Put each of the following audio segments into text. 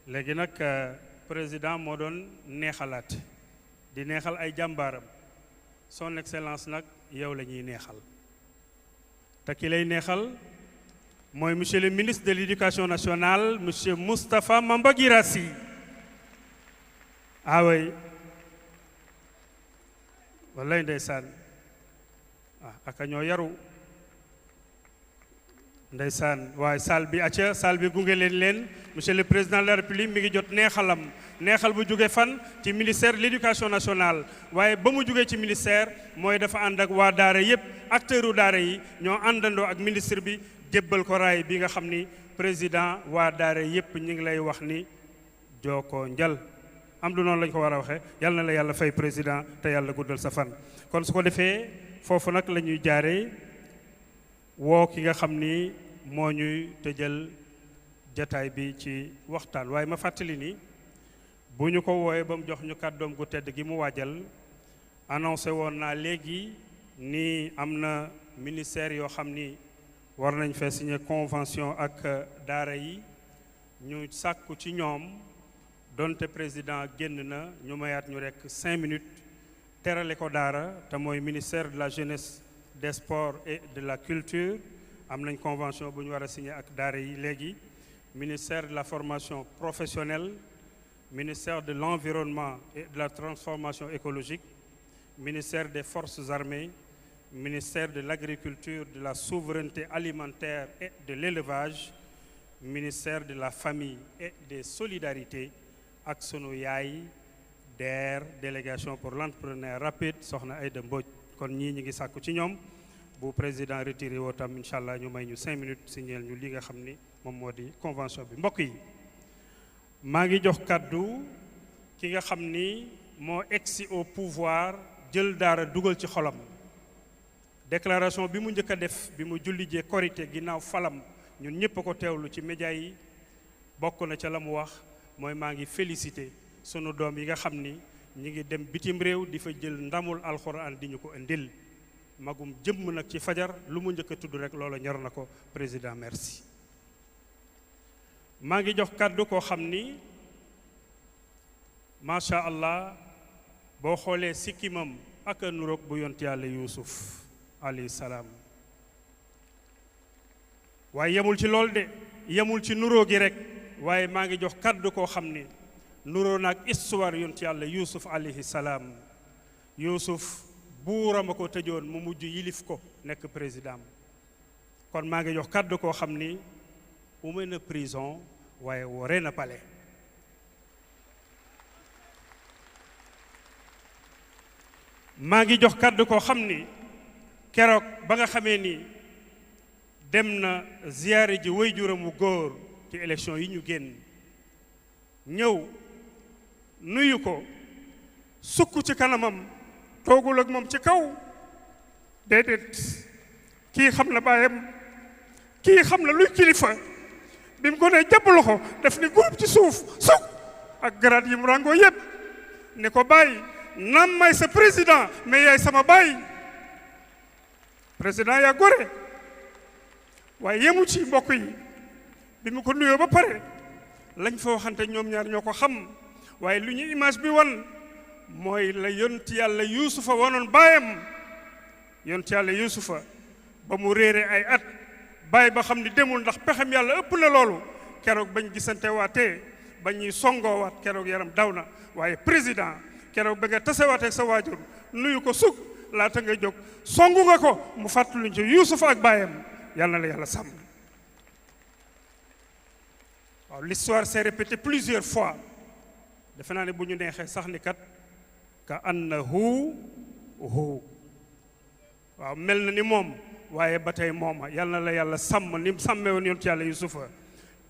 léegi nag président moo doon neexalaat di neexal ay jàmbaaram son excellence nag yow la ñuy neexal te ki lay neexal mooy monsieur le ministre de l'éducation nationale monsieur Moustapha Mamba Guirassy ah oui wallaay ndeysaan aka ñoo yaru ndeysaan waaye salle bi acca salle bi gunge leen monsieur le président de la république mi ngi jot neexalam neexal bu jóge fan ci ministère de l'éducation nationale waaye ba mu jógee ci ministère mooy dafa ànd ak waa daara yépp acteuru daara yi ñoo àndandoo ak ministre bi jébbal ko raay bi nga xam ni président waa daara yépp ñu ngi lay wax ni jookoo njal am du noonu lañ ko war a waxee yal na la yàlla fay président te yàlla guddal sa fan kon su ko defee foofu nag la ñuy jaaree woo ki nga xam ni moo ñuy tëjal jataay bi ci waxtaan waaye ma fàttali ni bu ñu ko wooyee ba mu jox ñu kàddoom gu tedd gi mu waajal annoncé woon naa léegi ni am na ministère yoo xam ni war nañ fee signé convention ak daara yi ñu sàkku ci ñoom donte président génn na ñu mayaat ñu rekk 5 minutes terale ko daara te mooy ministère de la jeunesse des sports et de la culture am nañ convention bu ñu war a signé ak daara yi léegi ministère de la formation professionnelle ministère de l'environnement et de la transformation écologique ministère des forces armées ministère de l'agriculture, de la souveraineté alimentaire et de l'élevage ministère de la famille et des solidarités ak sunu yaay DER délégation pour l'entrepreneuriat rapide soxna Aïda Mbodj kon ñii ñi ngi sàkku ci ñoom bu président retiré woo tam incha allah ñu may ñu 5 minutes signeel ñu li nga xam ni moom moo di convention bi mbokk yi maa ngi jox kàddu ki nga xam ni moo egsi au pouvoir jël daara dugal ci xolam déclaration bi mu njëkk a def bi mu julli jee korité ginnaaw falam ñun ñëpp a ko teewlu ci média yi bokk na ca la mu wax mooy maa ngi félicité sunu doom yi nga xam ni ñi ngi dem bitim réew di fa jël ndamul alxuraan di ñu ko indil magum jëmm nag ci fajar lu mu njëkk a tudd rek loolu ñor na ko président merci maa ngi jox kàddu koo xam ni macha allah boo xoolee sikkimam ak a nuroog bu yont yàlla yuusuf alayhi salaam waaye yemul ci lool de yemul ci nuroo gi rek waaye maa ngi jox kàddu koo xam ni nuroo naag histoire yont yàlla yuusuf alayhi salaam yuusuf buuram a ko tëjoon mu mujj yilif ko nekk président kon maa ngi jox kàddu koo xam ni ume na prison waaye wore na palais maa ngi jox kàddu koo xam ni keroog ba nga xamee ni dem na ziyaare ji waajuram wu góor ci élection yi ñu génn ñëw nuyu ko sukk ci kanamam toogul ak moom ci kaw déedéet kii xam na baayam kii xam na luy kilifa bi mu ko nee jàpp loxo daf ni groupe ci suuf sukk ak garaat yi mu ràngoo yépp ne ko bàyyi naam may sa président mais yaay sama baay président yaa gore waaye yemu ci mbokk yi bi mu ko nuyoo ba pare lañ fa waxante ñoom ñaar ñoo ko xam waaye lu ñu image bi wan mooy la yonent yàlla yuusufa wanoon baayam yonent yàlla yuusufa ba mu réere ay at baay ba xam ni demul ndax pexem yàlla ëpp na loolu keroog bañ gisante waatee ba ñuy songoo waat keroog yaram daw na waaye président keroog ba nga tasewaatee sa waajur nuyu ko sukk laata nga jóg songu nga ko mu fàttaluñ ci yuusufa ak baayam yàlla na la yàlla sàmm waaw l'histoire s'est répétée plusieurs fois defe naa ne bu ñu neexee sax ni kat ka annahu hu waaw mel na ni moom waaye ba tey mooma yàlla na la yàlla sàmm ni mu sàmmee woon yonent yàlla yuusufa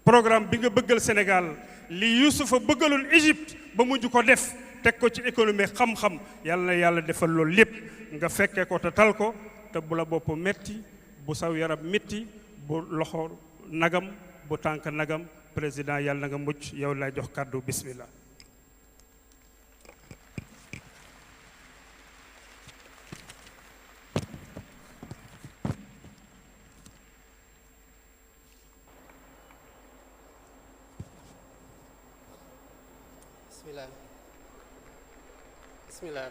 programme bi nga bëggal Sénégal li yuusufa bëggaloon Égypte ba mujj ko def teg ko ci économie xam-xam yàlla na yàlla defal loolu lépp nga fekkee ko te tal ko te bu la bopp metti bu saw yaram metti bu loxo nagam bu tànk nagam président yàlla na nga mucc yow lay jox kàddu bismillah Bismillah. Bismillah.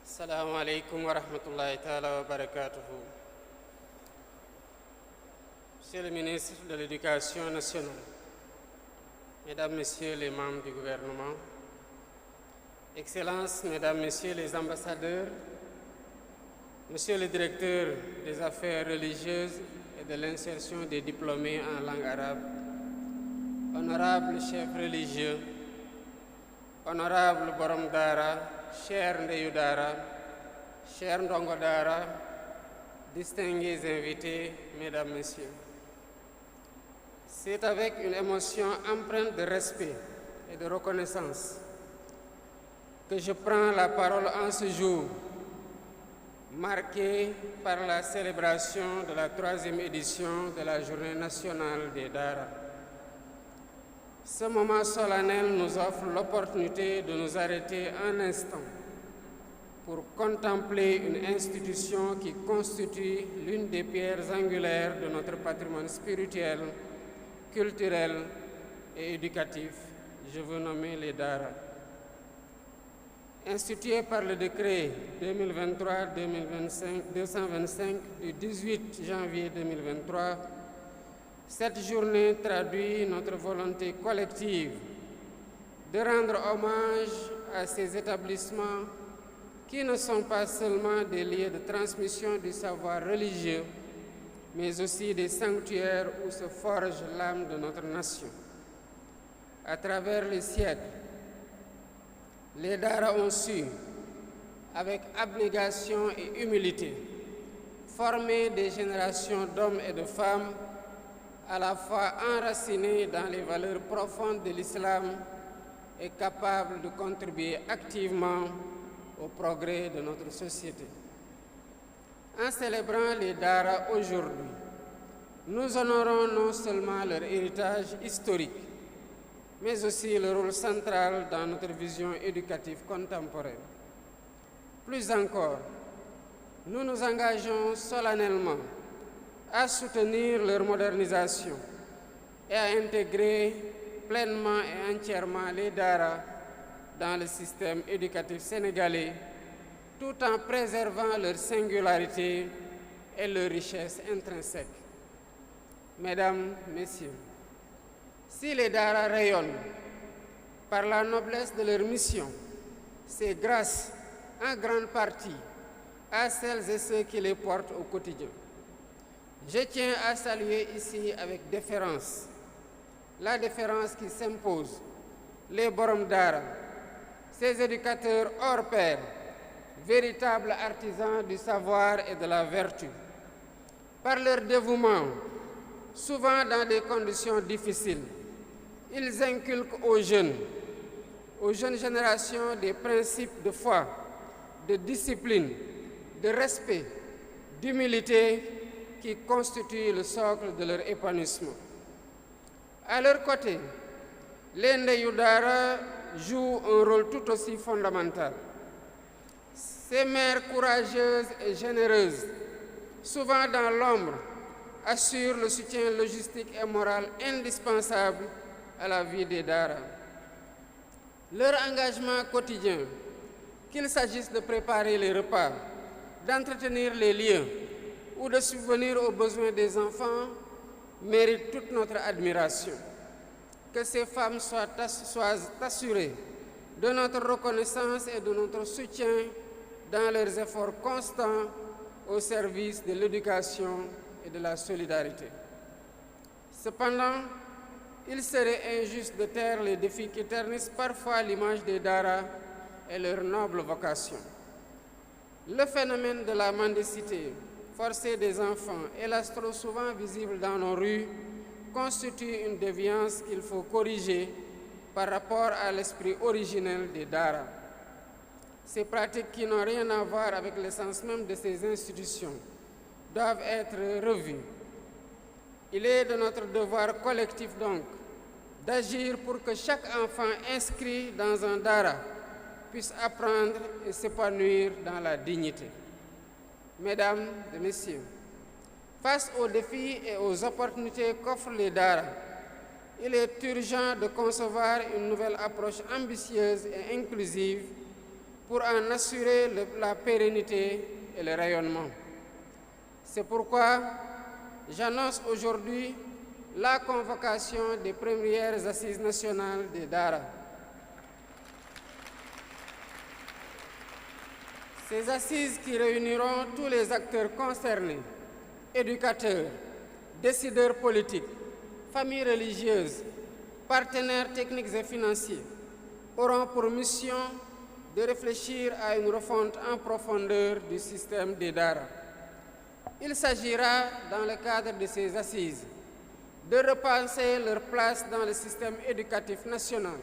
Assalamu alaikum wa rahmatullahi ta'ala wa barakatuhu. Monsieur le ministre de l'Éducation nationale, Mesdames, Messieurs les membres du gouvernement, Excellences, Mesdames, Messieurs les ambassadeurs, Monsieur le directeur des affaires religieuses et de l'insertion des diplômés en langue arabe, honorables chefs religieux, honorable Borom Dara, cher Ndeyu Dara, cher Ndongo Dara, distingués invités, Mesdames, Messieurs. C'est avec une émotion empreinte de respect et de reconnaissance que je prends la parole en ce jour, marqué par la célébration de la 3e édition de la Journée nationale des Dara. Ce moment solennel nous offre l'opportunité de nous arrêter un instant pour contempler une institution qui constitue l'une des pierres angulaires de notre patrimoine spirituel, culturel et éducatif. Je veux nommer les Dara. Institué par le décret 2023-225 du 18 janvier 2023, cette journée traduit notre volonté collective de rendre hommage à ces établissements qui ne sont pas seulement des lieux de transmission du savoir religieux, mais aussi des sanctuaires où se forge l'âme de notre nation. À travers les siècles, les Dara ont su, avec abnégation et humilité, former des générations d'hommes et de femmes à la fois enracinés dans les valeurs profondes de l'islam et capables de contribuer activement au progrès de notre société. En célébrant les Dara aujourd'hui, nous honorons non seulement leur héritage historique, mais aussi le rôle central dans notre vision éducative contemporaine. Plus encore, nous nous engageons solennellement à soutenir leur modernisation et à intégrer pleinement et entièrement les Dara dans le système éducatif sénégalais, tout en préservant leur singularité et leur richesse intrinsèque. Mesdames, Messieurs, si les Dara rayonnent par la noblesse de leur mission, c'est grâce en grande partie à celles et ceux qui les portent au quotidien. Je tiens à saluer ici avec déférence la déférence qui s'impose, les Borom Dara, ces éducateurs hors pair, véritables artisans du savoir et de la vertu. Par leur dévouement, souvent dans des conditions difficiles, ils inculquent aux jeunes générations des principes de foi, de discipline, de respect, d'humilité qui constituent le socle de leur épanouissement. À leur côté, les Ndeyu Dara jouent un rôle tout aussi fondamental. Ces mères courageuses et généreuses, souvent dans l'ombre, assurent le soutien logistique et moral indispensable à la vie des Dara. Leur engagement quotidien, qu'il s'agisse de préparer les repas, d'entretenir les lieux ou de subvenir aux besoins des enfants, mérite toute notre admiration. Que ces femmes soient assurées de notre reconnaissance et de notre soutien dans leurs efforts constants au service de l'éducation et de la solidarité. Cependant, il serait injuste de taire les défis qui ternissent parfois l'image des Dara et leur noble vocation. Le phénomène de la mendicité forcée des enfants, hélas trop souvent visible dans nos rues, constitue une déviance qu'il faut corriger par rapport à l'esprit originel des Dara. Ces pratiques qui n'ont rien à voir avec l'essence même de ces institutions doivent être revues. Il est de notre devoir collectif donc d'agir pour que chaque enfant inscrit dans un Dara puisse apprendre et s'épanouir dans la dignité. Mesdames et Messieurs, Face aux défis et aux opportunités qu'offrent les Daara, il est urgent de concevoir une nouvelle approche ambitieuse et inclusive pour en assurer la pérennité et le rayonnement. C'est pourquoi j'annonce aujourd'hui la convocation des premières assises nationales des Daara. Ces assises qui réuniront tous les acteurs concernés, éducateurs, décideurs politiques, familles religieuses, partenaires techniques et financiers, auront pour mission de réfléchir à une refonte en profondeur du système des Daara. Il s'agira, dans le cadre de ces assises, de repenser leur place dans le système éducatif national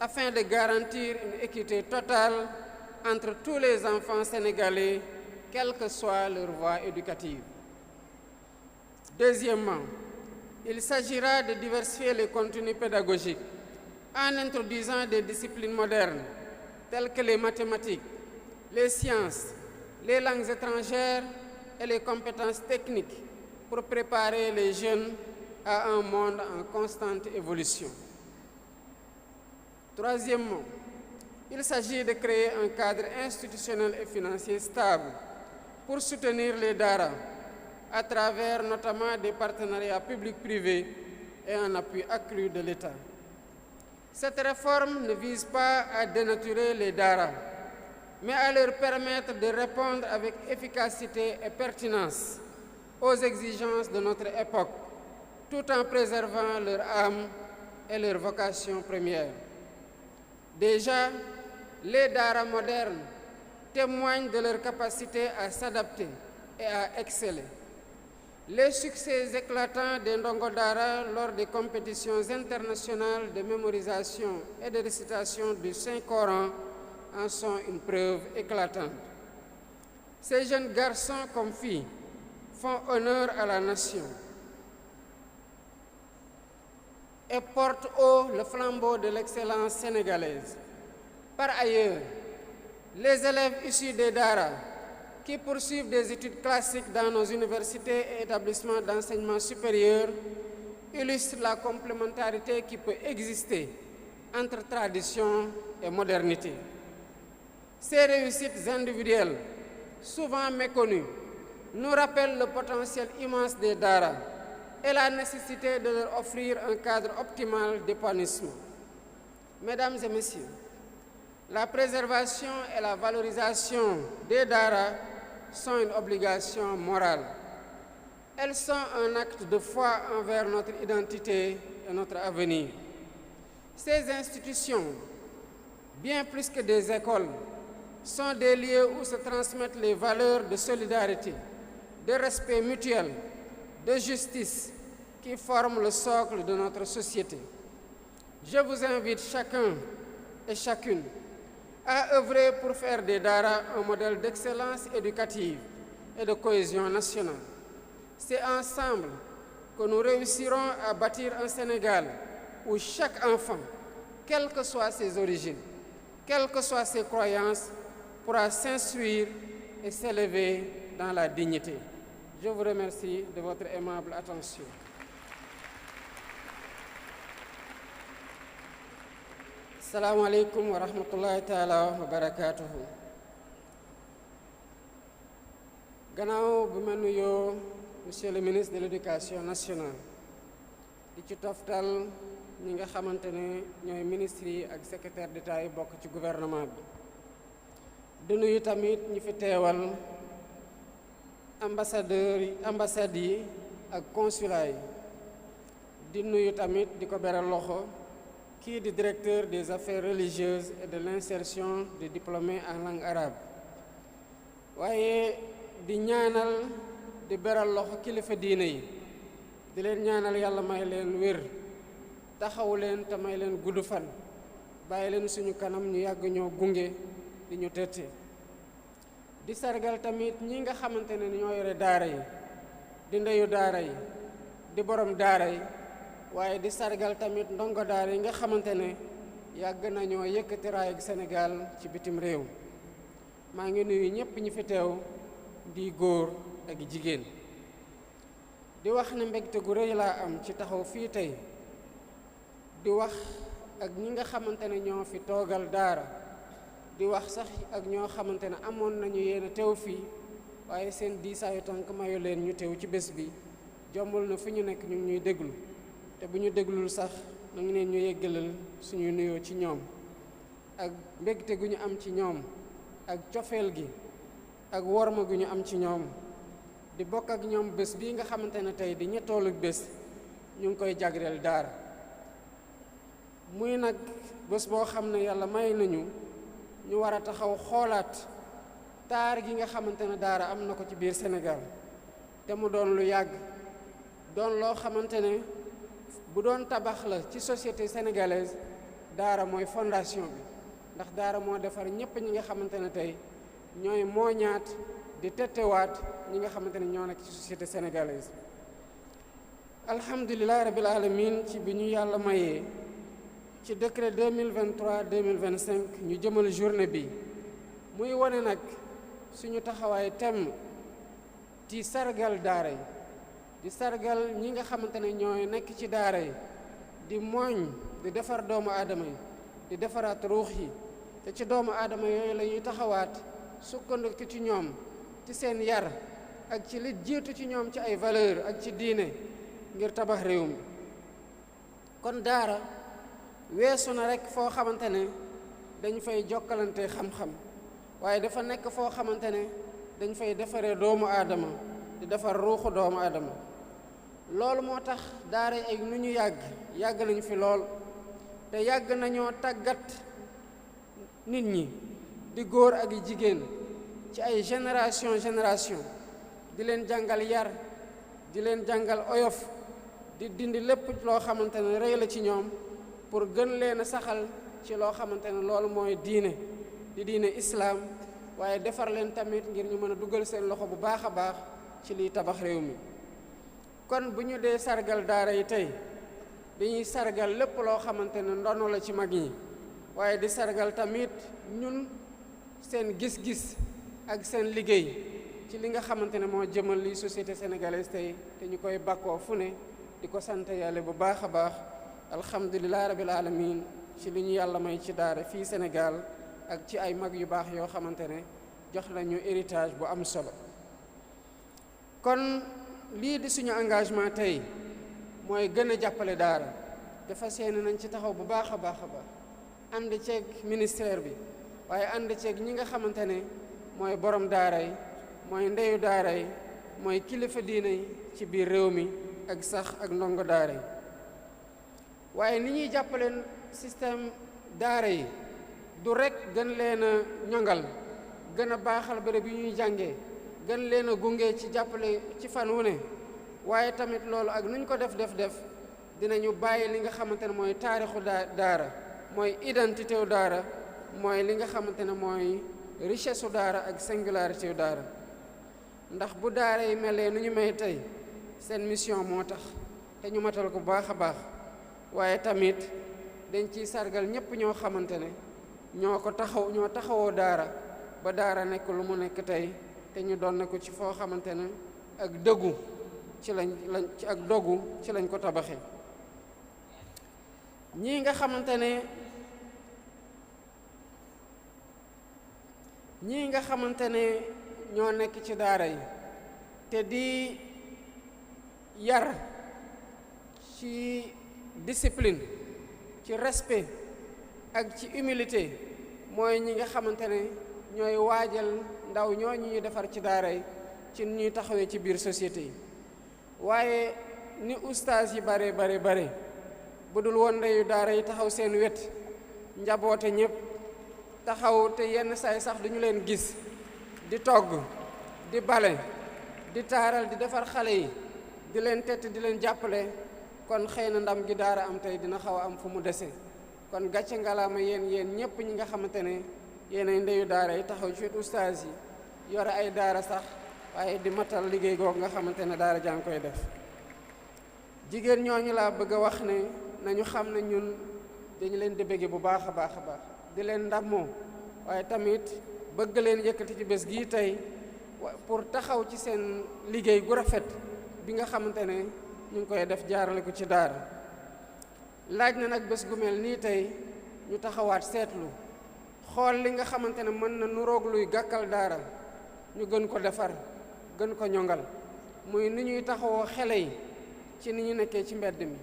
afin de garantir une équité totale entre tous les enfants sénégalais, quelle que soit leur voie éducative. Deuxièmement, il s'agira de diversifier les contenus pédagogiques en introduisant des disciplines modernes telles que les mathématiques, les sciences, les langues étrangères et les compétences techniques pour préparer les jeunes à un monde en constante évolution. Troisièmement, il s'agit de créer un cadre institutionnel et financier stable pour soutenir les Daara à travers notamment des partenariats publics-privés et un appui accru de l'État. Cette réforme ne vise pas à dénaturer les Daara, mais à leur permettre de répondre avec efficacité et pertinence aux exigences de notre époque, tout en préservant leur âme et leur vocation première. Déjà, les Daara modernes témoignent de leur capacité à s'adapter et à exceller. Les succès éclatants des Ndongo Daara lors des compétitions internationales de mémorisation et de récitation du Saint-Coran en sont une preuve éclatante. Ces jeunes garçons comme filles font honneur à la nation et portent haut le flambeau de l'excellence sénégalaise. Par ailleurs, les élèves issus des Daara qui poursuivent des études classiques dans nos universités et établissements d'enseignement supérieur illustrent la complémentarité qui peut exister entre tradition et modernité. Ces réussites individuelles, souvent méconnues, nous rappellent le potentiel immense des Daara et la nécessité de leur offrir un cadre optimal d'épanouissement. Mesdames et messieurs, la préservation et la valorisation des Daara sont une obligation morale. Elles sont un acte de foi envers notre identité et notre avenir. Ces institutions, bien plus que des écoles, sont des lieux où se transmettent les valeurs de solidarité, de respect mutuel, de justice qui forment le socle de notre société. Je vous invite chacun et chacune à œuvrer pour faire des Daara un modèle d'excellence éducative et de cohésion nationale. C'est ensemble que nous réussirons à bâtir un Sénégal où chaque enfant, quelles que soient ses origines, quelles que soient ses croyances, pourra s'instruire et s'élever dans la dignité. Je vous remercie de votre aimable attention. Assalamu alaikum wa rahmatullahi ta'ala wa barakatuhu. Gannaaw bu ma nuyoo monsieur le ministre de l'éducation nationale di ci toftal ñi nga xamante ne ñooy ministres yi ak secrétaire d'État yi bokk ci gouvernement bi di nuyu tamit ñi fi teewal ambassades yi ak consulat yi di nuyu tamit di ko beral loxo kii di directeur des affaires religieuses et de l'insertion des diplômés en langue arabe waaye di ñaanal di beral loxo kilifa diine yi di leen ñaanal yàlla may leen wér taxawu leen te may leen gudd fan bàyyi leen suñu kanam ñu yàgg ñoo gunge di ñu tette di sargal tamit ñi nga xamante ne ñoo yore daara yi di ndeyu daara yi di borom daara yi waaye di sargal tamit ndongo daara yi nga xamante ne yàgg nañoo yëkkati raay Sénégal ci bitim réew maa ngi nuyu ñëpp ñi fi teew di góor ak jigéen di wax ne mbégte gu rëy laa am ci taxaw fii tey di wax ak ñi nga xamante ne ñoo fi toogal daara di wax sax ak ñoo xamante ne amoon nañu yéen a teew fii waaye seen diisaayu tànk mayu leen ñu teew ci bés bi jombul na fi ñu nekk ñu ngi ñuy déglu te bu ñu déglul sax na ngi leen ñu yeggalal suñu nuyoo ci ñoom ak mbégte gu ñu am ci ñoom ak cofeel gi ak worma gu ñu am ci ñoom di bokk ak ñoom bés bii nga xamante ne tey di ñettoolu bés ñu ngi koy jagleel daara muy nag bés boo xam ne yàlla may nañu ñu war a taxaw xoolaat taar gi nga xamante ne daara am na ko ci biir Sénégal te mu doon lu yàgg doon loo xamante ne bu doon tabax la ci société sénégalaise daara mooy fondation bi ndax daara moo defar ñëpp ñi nga xamante ne tey ñooy mooñaat di tettewaat ñi nga xamante ne ñoo nekk ci société sénégalaise. alhamdulilah rabil alamin ci bi ñu yàlla mayee ci décret 2023-2025 ñu jëmal journée bi muy wane nag suñu taxawaay temm ci sargal daara yi di sargal ñi nga xamante ne ñooy nekk ci daara yi di mooñ di defar doomu aadama yi di defaraat ruux yi te ci doomu aadama yooyu la ñuy taxawaat sukkandiku ci ñoom ci seen yar ak ci li jiitu ci ñoom ci ay valeur ak ci diine ngir tabax réew mi kon daara weesu na rekk foo xamante ne dañ fay jokkalante xam-xam waaye dafa nekk foo xamante ne dañ fay defaree doomu aadama di defar ruuxu doomu aadama loolu moo tax daara ay nu ñu yàgg nañu fi lool te yàgg nañoo tàggat nit ñi di góor ak jigéen ci ay génération di leen jàngal yar di leen jàngal oyof di dindi lépp loo xamante ne rëy la ci ñoom pour gën leen a saxal ci loo xamante ne loolu mooy diine di diine islaam waaye defar leen tamit ngir ñu mën a dugal seen loxo bu baax a baax ci liy tabax réew mi kon bu ñu dee sargal daara yi tey dañuy sargal lépp loo xamante ne ndono la ci mag ñi waaye di sargal tamit ñun seen gis-gis ak seen liggéey ci li nga xamante ne moo jëmal li société sénégalaise tey te ñu koy bakkoo fu ne di ko sant yàlla bu baax a baax alhamdulilah rabil alamin ci li ñu yàlla may ci daara fii Sénégal ak ci ay mag yu baax yoo xamante ne jox nañu héritage bu am solo kon lii di suñu engagement tey mooy gën a jàppale daara dafa seeni nañ ci taxaw bu baax a baax a baax ànd ceeg ministère bi waaye ànd ceeg ñi nga xamante ne mooy borom daara yi mooy ndeyu daara yi mooy kilifa diine yi ci biir réew mi ak sax ak ndongo daara yi waaye ni ñuy jàppaleen système daara yi du rekk gën leen a ñongal gën a baaxal bërëb yi ñuy jàngee gën leen a gunge ci jàppale ci fan wu ne waaye tamit loolu ak nuñ ko def dinañu bàyyi li nga xamante ne mooy taarixu daara mooy identité wu daara mooy li nga xamante ne mooy richesse u daara ak singularité wu daara ndax bu daara yi melee nu ñu may tey seen mission moo tax te ñu matal ko bu baax a baax waaye tamit dañ ciy sargal ñëpp ñoo xamante ne ñoo taxawoo daara ba daara nekk lu mu nekk tey te ñu doon na ko ci foo xamante ne ak dëggu ci lañ ak dogu ci lañ ko tabaxee ñii nga xamante ne ñoo nekk ci daara yi te di yar ci discipline ci respect ak ci humilité mooy ñi nga xamante ne ñooy waajal ndaw ñooñu ñuy defar ci daara yi ci ñuy taxawee ci biir société yi waaye ni ustaas yi bare bu dul woon ndeyu daara yi taxaw seen wet njaboote ñëpp taxaw te yenn saay sax duñu leen gis di togg di bale di taaral di defar xale yi di leen tett di leen jàppale kon xëy na ndam gi daara am tey dina xaw a am fu mu dese kon gàcce ngalaama yéen ñëpp ñi nga xamante ne yéenay ndeyu daara yi taxaw ci wet ustaas yi yore ay daara sax waaye di matal liggéey googu nga xamante ne daara jaa ngi koy def jigéen ñooñu laa bëgg a wax ne nañu xam ne ñun dañu leen di bëgge bu baax a baax di leen ndamoo waaye tamit bëgg leen yëkkati ci bés gii tey pour taxaw ci seen liggéey gu rafet bi nga xamante ne ñu ngi koy def jaarale ko ci daara. laaj na nag bés gu mel nii tey ñu taxawaat seetlu xool li nga xamante ne mën na nuroog luy gàkkal daara ñu gën ko defar gën ko ñongal muy ni ñuy taxawoo xale yi ci ni ñu nekkee ci mbedd mi.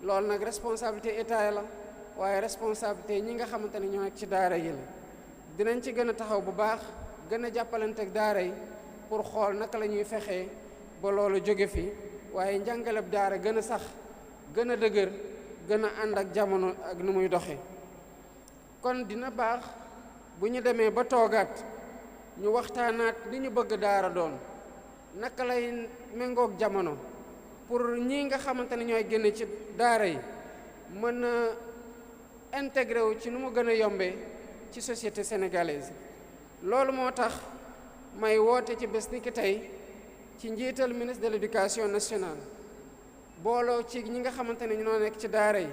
loolu nag responsabilité état la waaye responsabilité ñi nga xamante ne ñoo nekk ci daara yi la. dinañ ci gën a taxaw bu baax gën a jàppalante ak daara yi pour xool naka la ñuy fexee ba loolu jóge fi waaye njàngaleb daara gën a sax gën a dëgër gën a ànd ak jamono ak nu muy doxe kon dina baax bu ñu demee ba toogaat ñu waxtaanaat li ñu bëgg daara doon naka lay méngoog jamono pour ñi nga xamante ne ñooy génne ci daara yi mën a intégré wu ci nu mu gën a yombee ci société sénégalaise. loolu moo tax may woote ci bés ni ki tey ci njiital ministre de l'éducation nationale booloo ci ñi nga xamante ne ñoo nekk ci daara yi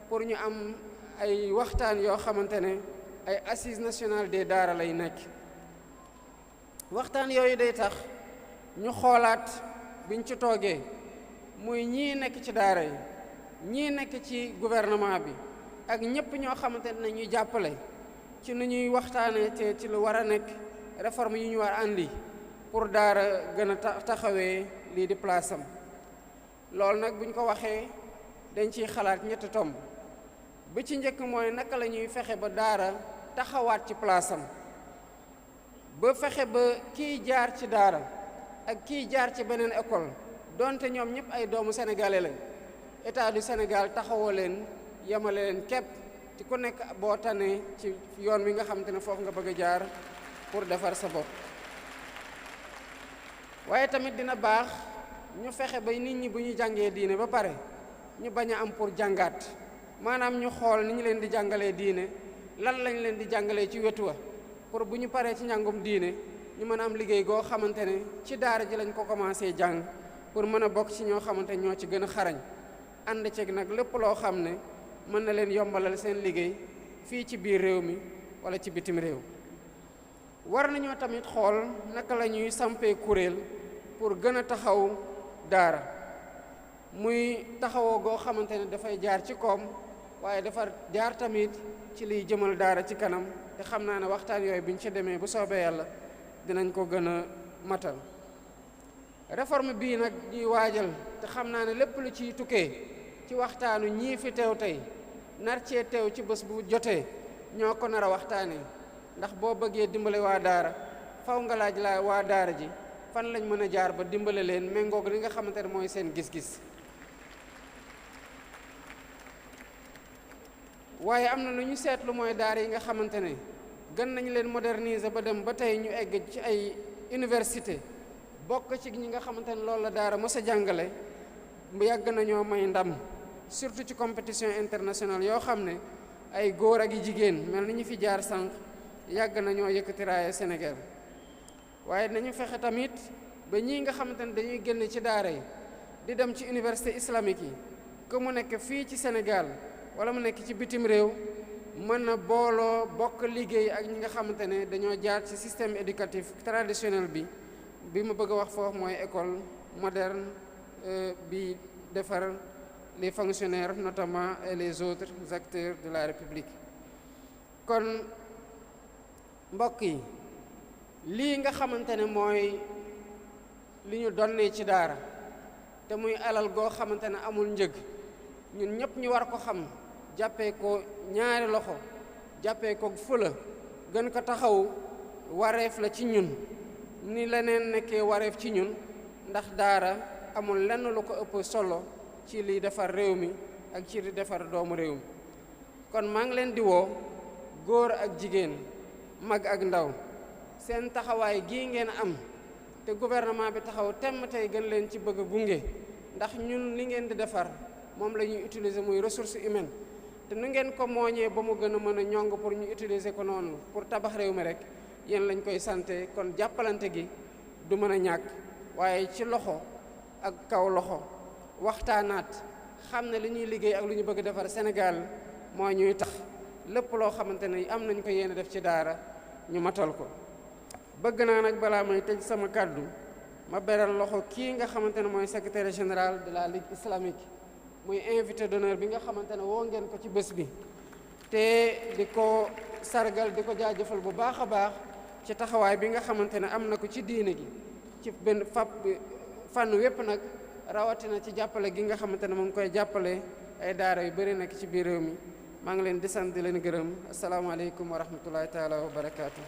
pour ñu am ay waxtaan yoo xamante ne ay assises nationales des daara lay nekk. waxtaan yooyu day tax ñu xoolaat biñ ci toogee muy ñii nekk ci daara yi ñii nekk ci gouvernement bi ak ñëpp ñoo xamante ne ñuy jàppale ci nu ñuy waxtaanee te ci lu war a nekk réforme yu ñu war a andi pour daara gën a taxawee lii di place am. loolu nag buñ ko waxee dañ ciy xalaat ñetti tomb bi ci njëkk mooy naka la ñuy fexe ba daara taxawaat ci place am ba fexe ba kiy jaar ci daara ak kiy jaar ci beneen école donte ñoom ñëpp ay doomu sénégalais lañ état du Sénégal taxawoo leen yemale leen képp ci ku nekk boo tanee ci yoon wi nga xamante ne foofu nga bëgg a jaar pour defar sa bopp. waaye tamit dina baax ñu fexe ba nit ñi bu ñu jàngee diine ba pare ñu bañ a am pour jàngaat maanaam ñu xool ni ñu leen di jàngalee diine lan lañ leen di jàngalee ci wetu wa pour bu ñu paree ci njàngum diine ñu mën a am liggéey goo xamante ne ci daara ji lañ ko commencé jàng pour mën a bokk ci ñoo xamante ñoo ci gën a xarañ ànd ceeg nag lépp loo xam ne mën na leen yombalal seen liggéey fii ci biir réew mi wala ci bitim réew. war nañoo tamit xool naka la ñuy sampee kuréel pour gën a taxaw daara muy taxawoo goo xamante ne dafay jaar ci koom waaye dafa jaar tamit ci liy jëmal daara ci kanam te xam naa ne waxtaan yooyu biñ ci demee bu soobee yàlla dinañ ko gën a matal. réforme bii nag ñuy waajal te xam naa ne lépp lu ciy tukkee ci waxtaanu ñii fi teew tey nar cee teew ci bés bu jotee ñoo ko nar a waxtaanee ndax boo bëggee dimbale waa daara faw nga laaj la waa daara ji fan lañ mën a jaar ba dimbale leen méngoog li nga xamante ne mooy seen gis-gis. waaye am na lu ñu seetlu mooy daara yi nga xamante ne gën nañu leen moderniser ba dem ba tey ñu egg ci ay université bokk ci ñi nga xamante ne loolu la daara mos a jàngale yàgg nañoo may ndam surtout ci compétition internationale yoo xam ne ay góor ak i jigéen mel ni ñu fi jaar sànq yàgg nañoo yëkkati raaya Sénégal. waaye nañu fexe tamit ba ñii nga xamante ne dañuy génn ci daara yi di dem ci université islamique yi que mu nekk fii ci Sénégal wala mu nekk ci bitim réew mën na booloo bokk liggéey ak ñi nga xamante ne dañoo jaar ci système éducatif traditionnel bi ma bëgg a wax foofu mooy école moderne bi defar les fonctionnaires notamment et les autres acteurs de la République. kon mbokk yi lii nga xamante ne mooy li ñu donnee ci daara te muy alal goo xamante ne amul njëg ñun ñëpp ñu war ko xam jàppee ko ñaari loxo jàppee ko fula gën ko taxaw wareef la ci ñun ni leneen nekkee wareef ci ñun ndax daara amul lenn lu ko ëpp solo ci liy defar réew mi ak ci li defar doomu réew mi. kon maa ngi leen di woo góor ak jigéen mag ak ndaw seen taxawaay gii ngeen am te gouvernement bi taxaw temm tey gën leen ci bëgg a gunge ndax ñun li ngeen di defar moom la ñuy utiliser muy ressource humaine te nu ngeen ko mooñee ba mu gën a mën a ñong pour ñu utiliser ko noonu pour tabax réew mi rek yéen lañ koy sante kon jàppalante gi du mën a ñàkk waaye ci loxo ak kaw loxo waxtaanaat xam ne li ñuy liggéey ak lu ñu bëgg defar Sénégal moo ñuy tax lépp loo xamante ne am nañ ko yéene def ci daara ñu matal ko. bëgg naa nag balaa may tëj sama kàddu ma beral loxo kii nga xamante ne mooy secrétaire général de la Ligue islamique muy invité d'honneur bi nga xamante ne woo ngeen ko ci bés bi te di ko sargal di ko jaajëfal bu baax a baax ci taxawaay bi nga xamante ne am na ko ci diine gi ci benn fànn wépp nag rawatina ci jàppale gi nga xamante ne mu ngi koy jàppale ay daara yu bëri nekk ci biir réew mi maa ngi leen di sant di leen gërëm asalaamaaleykum wa rahmatullahi taala wa barakaatu.